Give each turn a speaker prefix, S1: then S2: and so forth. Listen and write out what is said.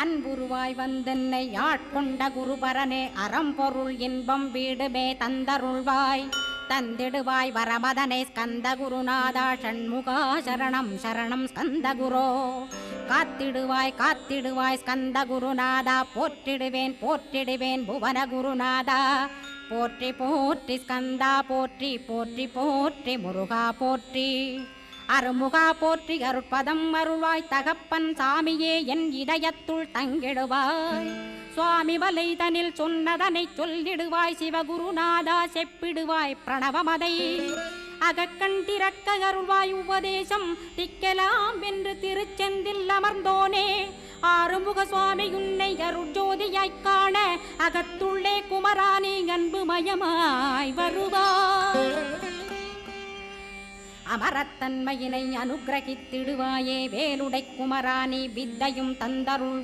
S1: அன்புருவாய் வந்தென்னை ஆட்கொண்ட குருபரனே அறம்பொருள் இன்பம் வீடுமே தந்தருள்வாய் தந்திடுவாய் வரமதனை ஸ்கந்த குருநாதா ஷண்முகா சரணம் சரணம் ஸ்கந்த குரோ காத்திடுவாய் காத்திடுவாய் ஸ்கந்த குருநாதா போற்றிடுவேன் போற்றிடுவேன் புவன குருநாதா போற்றி போற்றி ஸ்கந்தா போற்றி போற்றி போற்றி முருகா போற்றி அருமுகா போற்றி அருட்பதம் அருள்வாய் தகப்பன் சாமியே என் இதயத்துள் தங்கிடுவாய் சுவாமி வலைதனில் சொன்னதனை சொல்லிடுவாய் சிவகுருநாதா செப்பிடுவாய் பிரணவமதை அகக்கண் திறக்க அருள்வாய் உபதேசம் திக்கலாம் என்று திருச்செந்தில் அமர்ந்தோனே ஆறுமுக சுவாமி உன்னை அருட்ஜோதியாய்க் காண அகத்துள்ளே குமரானி அன்புமயமாய் வருவாய் அமரத்தன்மையினை அனுகிரகித்திடுவாயே வேலுடை குமரானி வித்தையும் தந்தருள்